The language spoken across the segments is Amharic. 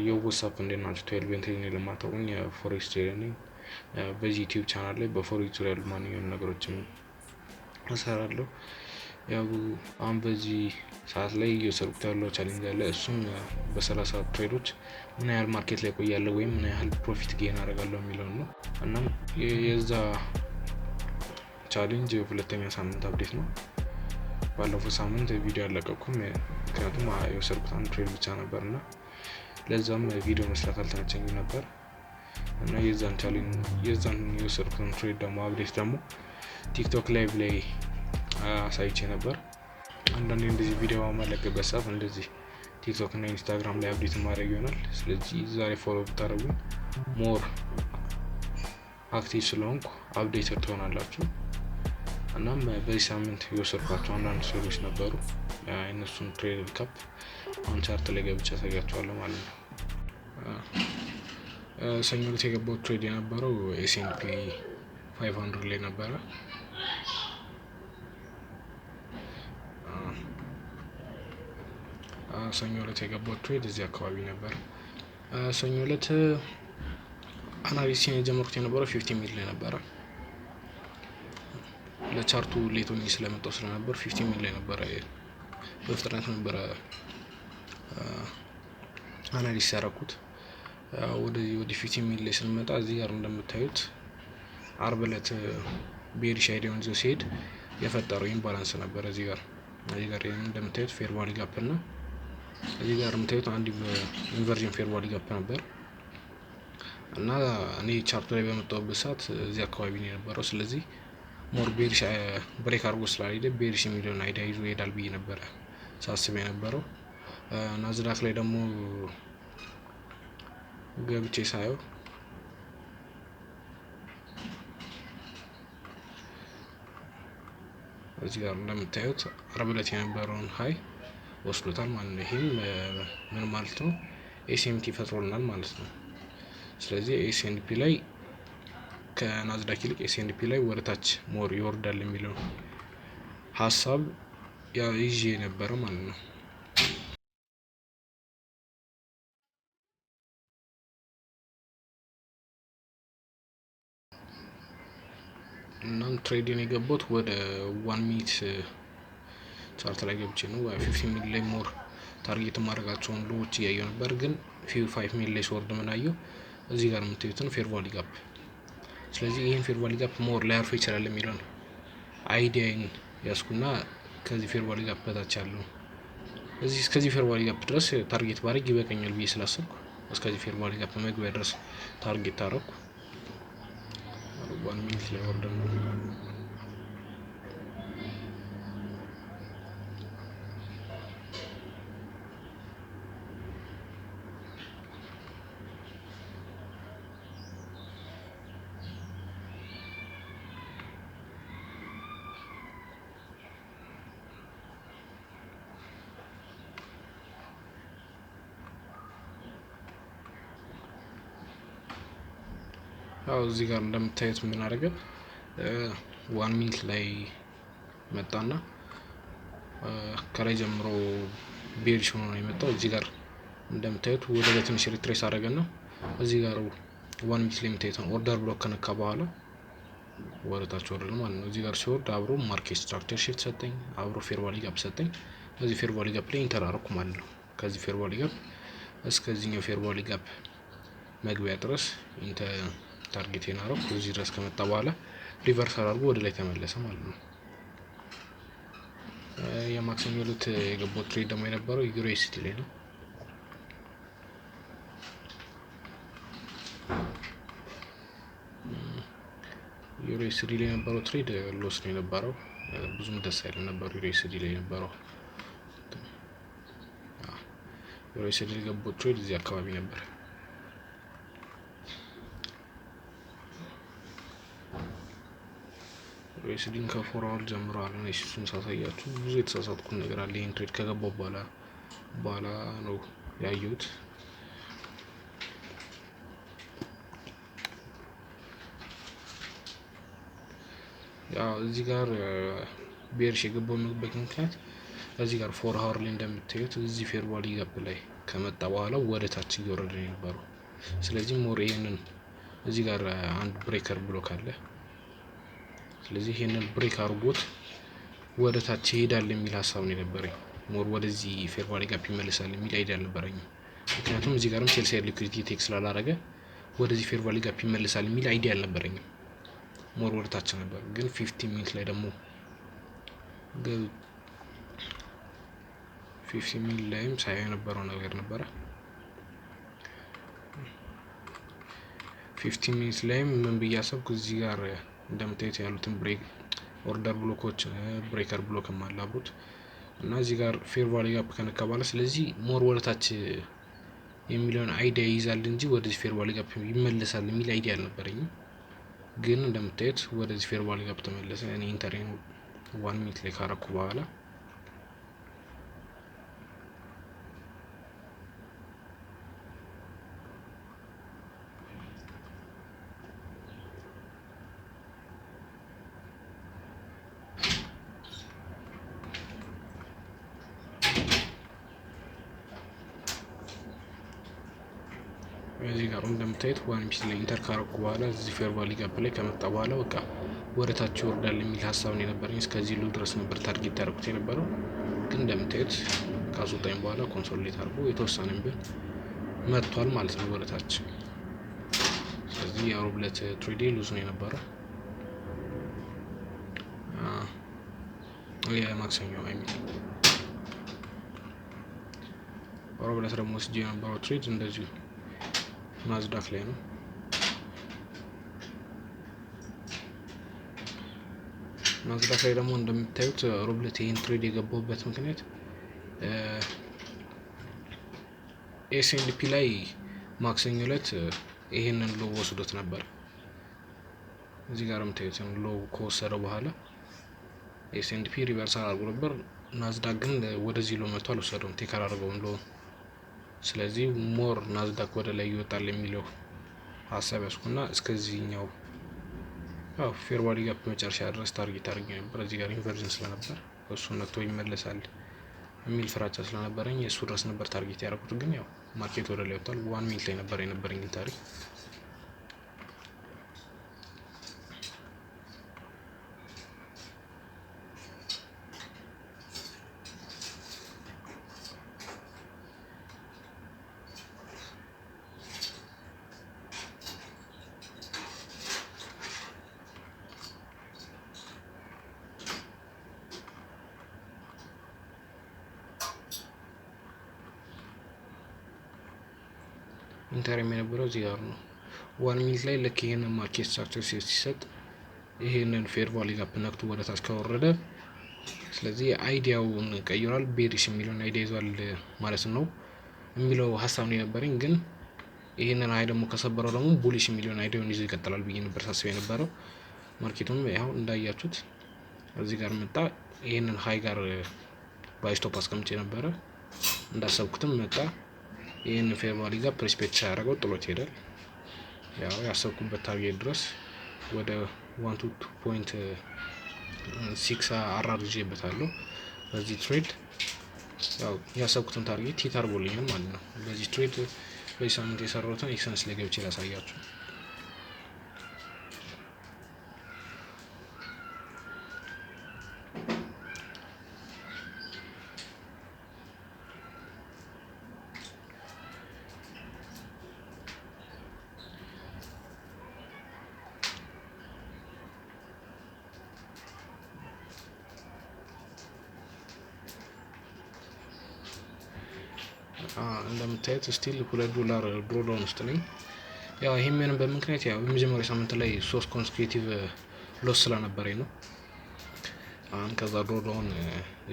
የዋትስአፕ እንደናችሁ 12 ኢንትሪን ለማታውቁኝ ፎሬክስ ትሬደር ነኝ። በዚህ ዩቲዩብ ቻናል ላይ በፎሬክስ ዙሪያ ያሉ ማንኛውም ነገሮችን እሰራለሁ። ያው አሁን በዚህ ሰዓት ላይ እየሰሩት ያለው ቻሌንጅ አለ። እሱም በ30 ትሬዶች ምን ያህል ማርኬት ላይ ቆያለሁ ወይም ምን ያህል ፕሮፊት ጌን አደርጋለሁ የሚለው ነው። እናም የዛ ቻሌንጅ ሁለተኛ ሳምንት አፕዴት ነው። ባለፈው ሳምንት ቪዲዮ አለቀኩም ምክንያቱም የወሰድኩት አንድ ትሬድ ብቻ ነበርና ለዛም ቪዲዮ መስራት አልተመቸኝም ነበር እና የዛን ቻሌንጅ የወሰድኩትን ትሬድ ደግሞ አፕዴት ደግሞ ቲክቶክ ላይቭ ላይ አሳይቼ ነበር። አንዳንዴ እንደዚህ ቪዲዮ ማለቀበት ሰዓት እንደዚህ ቲክቶክ እና ኢንስታግራም ላይ አፕዴት ማድረግ ይሆናል። ስለዚህ ዛሬ ፎሎ ብታደርጉኝ ሞር አክቲቭ ስለሆንኩ አፕዴትድ ትሆናላችሁ። እናም በዚህ ሳምንት የወሰድኳቸው አንዳንድ ትሬዶች ነበሩ። እነሱን ትሬድ ሪካፕ አሁን ቻርት ላይ ገብቼ አሳያችኋለሁ ማለት ነው። ሰኞ ዕለት የገባው ትሬድ የነበረው S&P 500 ላይ ነበረ። ሰኞ ዕለት የገባው ትሬድ እዚህ አካባቢ ነበር። ሰኞ ዕለት አናሊሲስ የጀመርኩት የነበረው 50 ሚል ላይ ነበረ። ለቻርቱ ሌቶኝ ስለመጣው ስለነበር 50 ሚል ላይ ነበረ። በፍጥነት ነበረ አናሊሲስ ያደረኩት። ወደ 50 ሚል ላይ ስንመጣ እዚህ ጋር እንደምታዩት አርብ ዕለት ቤሪሽ አይዲያውን ይዞ ሲሄድ የፈጠረው ኢምባላንስ ነበር። እዚህ ጋር እንደምታዩት ፌር ቫልዩ ጋፕ እና እዚህ ጋር እንደምታዩት አንድ ኢንቨርዥን ፌር ቫልዩ ጋፕ ነበር እና እኔ ቻርቱ ላይ በመጣሁበት ሰዓት እዚህ አካባቢ ነው የነበረው። ስለዚህ ሞር ቤሪሽ ብሬክ አድርጎ ስላልሄደ ቤሪሽ የሚለውን አይዲያ ይዞ ይሄዳል ብዬ ነበረ ሳስብ የነበረው። ናዝዳክ ላይ ደግሞ ገብቼ ሳየው እዚህ ጋር እንደምታዩት አርብ ዕለት የነበረውን ሀይ ወስዶታል ማለት ነው። ይሄም ምን ማለት ነው? S&P ፈጥሮልናል ማለት ነው። ስለዚህ S&P ላይ ከናዝዳክ ይልቅ S&P ላይ ወደታች ሞር ይወርዳል የሚለው ሀሳብ ይዤ ነበረ ማለት ነው። እናም ትሬዲንግ የገባሁት ወደ 1 ሚኒት ቻርት ላይ ገብቼ ነው። 50 ሚል ላይ ሞር ታርጌት ማድረጋቸውን ሎዎች እያየሁ ነበር። ግን 5 ሚል ላይ ስወርድ ምን አየሁ? እዚህ ጋር የምታዩትን ፌር ቫልዩ ጋፕ። ስለዚህ ይህን ፌር ቫልዩ ጋፕ ሞር ላያርፍ ይችላል የሚለው ነው አይዲያን ያስኩና ከዚህ ፌር ቫልዩ ጋፕ በታች ያለው እስከዚህ ፌር ቫልዩ ጋፕ ድረስ ታርጌት ባደርግ ይበቃኛል ብዬ ስላሰብኩ እስከዚህ ፌር ቫልዩ ጋፕ መግቢያ ድረስ ታርጌት አደረኩ። 1 ሚኒት ላይ ወርደን ነው እዚህ ጋር እንደምታዩት ምን አደረገ? 1 ሚኒት ላይ መጣና ከላይ ጀምሮ ቤሪሽ ሆኖ ነው የመጣው። እዚህ ጋር እንደምታዩት ወደ ላይ ትንሽ ሪትሬስ አደረገና እዚህ ጋር 1 ሚኒት ላይ የምታዩት ኦርደር ብሎክ ከነካ በኋላ ወደታች ወረደ ማለት ነው። እዚህ ጋር ሲወርድ አብሮ ማርኬት ስትራክቸር ሺፍት ሰጠኝ፣ አብሮ ፌር ቫልዩ ጋፕ ሰጠኝ። እዚህ ፌር ቫልዩ ጋፕ ላይ ኢንተር አደረኩ ማለት ነው። ከዚህ ፌር ቫልዩ ጋፕ እስከዚህኛው ፌር ቫልዩ ጋፕ መግቢያ ድረስ ታርጌት የናረው እዚህ ድረስ ከመጣ በኋላ ሪቨርስ አድርጎ ወደ ላይ ተመለሰ ማለት ነው። የማክሰኞ ዕለት የገባው ትሬድ ደግሞ የነበረው USD ላይ ነው። USD ላይ የነበረው ትሬድ ሎስ ነው የነበረው። ብዙም ደስ አይልም ነበር USD ላይ የነበረው። USD ላይ የገባው ትሬድ እዚህ አካባቢ ነበር። USDን ከፎርዋርድ ጀምሯል። እሱን ሳሳያችሁ ብዙ የተሳሳትኩት ነገር አለ። ይሄን ትሬድ ከገባው በኋላ ነው ያየሁት። ያው እዚህ ጋር ቤሪሽ የገባው ምክንያት እዚህ ጋር 4 ሃወር ላይ እንደምታዩት እዚህ ፌር ቫልዩ ጋፕ ላይ ከመጣ በኋላ ወደ ታች እየወረደ የነበረው። ስለዚህ ሞር ይሄንን እዚህ ጋር አንድ ብሬከር ብሎክ አለ። ስለዚህ ይሄንን ብሬክ አድርጎት ወደ ታች ይሄዳል የሚል ሀሳብ ነው የነበረኝ። ሞር ወደዚህ ፌር ቫልዩ ጋፕ ይመለሳል የሚል አይዲያ አልነበረኝም። ምክንያቱም እዚህ ጋርም ሴል ሳይድ ሊኩዊዲቲ ቴክ ስላላረገ ወደዚህ ፌር ቫልዩ ጋፕ ይመለሳል የሚል አይዲያ አልነበረኝም። ሞር ወደ ታች ነበር። ግን 15 ሚኒት ላይ ደግሞ 15 ሚኒት ላይም ሳይሆን የነበረው ነገር ነበረ። 15 ሚኒት ላይም ምን ብዬ አሰብኩ፣ እዚህ ጋር እንደምታዩት ያሉትን ኦርደር ብሎኮች ብሬከር ብሎክም አላቡት እና እዚህ ጋር ፌር ቫልዩ ጋፕ ከነካ በኋላ ስለዚህ ሞር ወደታች የሚለውን አይዲያ ይይዛል እንጂ ወደዚህ ፌር ቫልዩ ጋፕ ይመለሳል የሚል አይዲያ አልነበረኝም። ግን እንደምታዩት ወደዚህ ፌር ቫልዩ ጋፕ ተመለሰ። እኔ ኢንተሬን 1 ሚኒት ላይ ካረኩ በኋላ እዚህ ጋር እንደምታዩት 1 ሚኒት ላይ ኢንተር ካረኩ በኋላ እዚህ ፌር ቫልዩ ጋፕ ላይ ከመጣ በኋላ በቃ ወደ ታች ይወርዳል የሚል ሀሳብ ነው የነበረኝ። እስከዚህ ሉ ድረስ ነበር ታርጌት ያደረኩት የነበረው። ግን እንደምታዩት ካስወጣኝ በኋላ ኮንሶሊዴት አድርጎ የተወሰነ ቢሆን መጥቷል ማለት ነው ወደ ታች። ስለዚህ የሮብ ዕለት ትሬዴ ሉዝ ነው የነበረው። የማክሰኞ ሮብ ዕለት ደግሞ ወስጄ የነበረው ትሬድ እንደዚሁ ናዝዳክ ላይ ነው። ናዝዳክ ላይ ደግሞ እንደምታዩት ሮብ ዕለት ይሄን ትሬድ የገባሁበት ምክንያት ኤስኤንፒ ላይ ማክሰኞ ዕለት ይሄንን ሎ ወስዶት ነበር። እዚህ ጋር የምታዩት ሎ ከወሰደ በኋላ ኤስኤንፒ ሪቨርሳል አድርጎ ነበር። ናዝዳክ ግን ወደዚህ ሎ መጥቶ አልወሰደውም፣ ቴክ አላደረገውም ሎ። ስለዚህ ሞር ናዝዳክ ወደ ላይ ይወጣል የሚለው ሀሳብ ያስኩና እስከዚህኛው ፌር ቫልዩ ጋፕ መጨረሻ ድረስ ታርጌት አድርጌ ነበር። እዚህ ጋር ኢንቨርዥን ስለነበር እሱ ነክቶ ይመለሳል የሚል ፍራቻ ስለነበረኝ እሱ ድረስ ነበር ታርጌት ያደረኩት። ግን ያው ማርኬት ወደ ላይ ወጣል። 1 ሚኒት ላይ ነበር የነበረኝ ታሪክ። ኢንተር የነበረው እዚህ ጋር ነው። 1 ሚኒት ላይ ልክ ይሄንን ማርኬት ስትራክቸር ሲሰጥ ይሄንን ፌር ቫልዩ ጋፕ ነክቶ ወደ ታች ከወረደ ስለዚህ አይዲያውን ቀይሯል፣ ቤሪሽ የሚለውን አይዲያ ይዟል ማለት ነው የሚለው ሀሳብ ነው የነበረኝ። ግን ይሄንን አይ ደግሞ ከሰበረው ደግሞ ቡሊሽ የሚለውን አይዲያውን ይዞ ይቀጥላል ብዬ ነበር ሳስብ የነበረው። ማርኬቱም ያው እንዳያችሁት እዚህ ጋር መጣ። ይሄንን ሃይ ጋር ባይ ስቶፕ አስቀምጬ ነበረ፣ እንዳሰብኩትም መጣ። ይሄን ፌር ቫልዩ ጋፕ ሪስፔክት ሳያደርገው ጥሎት ሄዳል። ያው ያሰብኩበት ታርጌት ድረስ ወደ 1.6 አራርጄበታለሁ በዚህ ትሬድ። ያው ያሰብኩትን ታርጌት ሂት አድርጎልኛል ማለት ነው። በዚህ ትሬድ በዚህ ሳምንት የሰራሁትን ኤክሰንስ ላይ ገብቼ ላሳያችሁ። እንደምታዩት ስቲል $2 ድሮዳውን ውስጥ ነኝ። ያው ይሄም ምንም በምክንያት ያው የመጀመሪያው ሳምንት ላይ 3 ኮንሲኩቲቭ ሎስ ስለነበረኝ ነው። አሁን ከዛ ድሮዳውን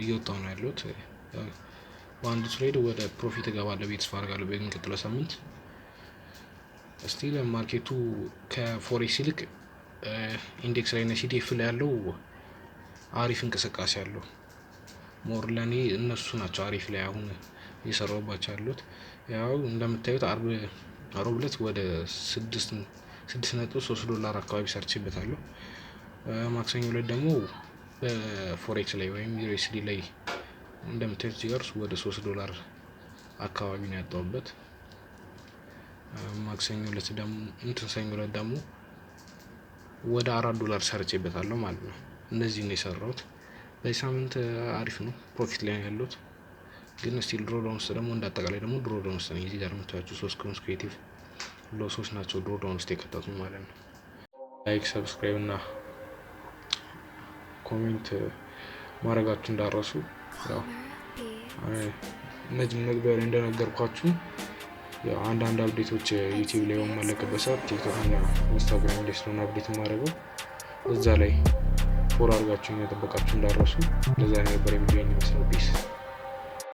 እየወጣሁ ነው ያለሁት። በአንድ ትሬድ ወደ ፕሮፊት እገባለሁ ብዬ ተስፋ አደርጋለሁ በሚቀጥለው ሳምንት። ስቲል ማርኬቱ ከፎሬክስ ይልቅ ኢንዴክስ ላይ እና ሲዲኤፍ ላይ ያለው አሪፍ እንቅስቃሴ አለው። ሞር ለኔ እነሱ ናቸው አሪፍ ላይ አሁን እየሰራሁባቸው ያሉት። ያው እንደምታዩት ሮብ ዕለት ወደ $6.3 አካባቢ ሰርቼበታለሁ። ማክሰኞ ዕለት ደግሞ በፎሬክስ ላይ ወይም ዩኤስዲ ላይ እንደምታዩት እዚህ ጋር ወደ $3 አካባቢ ነው ያጣሁበት። ማክሰኞ ዕለት ደግሞ ሰኞ ዕለት ደግሞ ወደ $4 ሰርቼበታለሁ ማለት ነው። እነዚህ ነው የሰራሁት። በዚህ ሳምንት አሪፍ ነው፣ ፕሮፊት ላይ ያለሁት። ግን ስቲል ድሮ ዳውን ውስጥ ደግሞ እንዳጠቃላይ ደግሞ ድሮ ዳውን ውስጥ ነው። እዚህ ጋር የምታዩቸው 3 ኮንስኩቲቭ ሎሶች ናቸው ድሮ ዳውን ውስጥ የከተቱኝ ማለት ነው። ላይክ፣ ሰብስክራይብ እና ኮሜንት ማድረጋችሁ እንዳረሱ። ያው እነዚህ መግቢያ ላይ እንደነገርኳችሁ ያው አንዳንድ አፕዴቶች ዩቲዩብ ላይ በማለቅበት ሰዓት ቲክቶክ እና ኢንስታግራም ላይ ስለሆነ አፕዴት ማድረገው እዛ ላይ ፎሎ አድርጋችሁ እየጠበቃችሁ እንዳረሱ። ለዛ ነበር የሚዲዮ የሚመስለው። ፒስ